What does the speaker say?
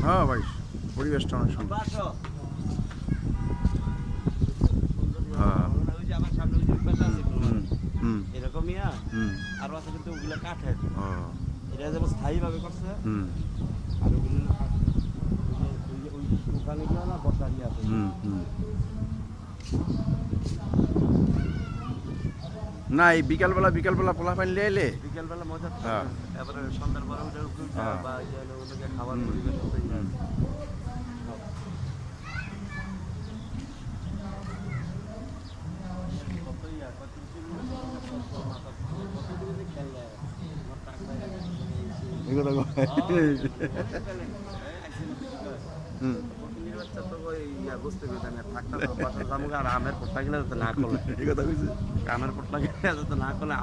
হ্যাঁ ভাই, পরিবেশটা অনেক সুন্দর। হ্যাঁ, এরকমই আরো আছে কিন্তু ওগুলো কাঠের, এটা যেমন স্থায়ী ভাবে করছে আর ওগুলো ওই ওখানে গিয়ে না বসারি আছে। না এই বিকালবেলা পোলা পানি এলে বিকেলবেলা মজা, তারপরে সন্ধ্যার পরে ওটা বা ওদেরকে খাবার পরিবেশ বুঝতে পারছি আমের পোটলা গেলে না করলে আমের পোটলা গেলে না করলে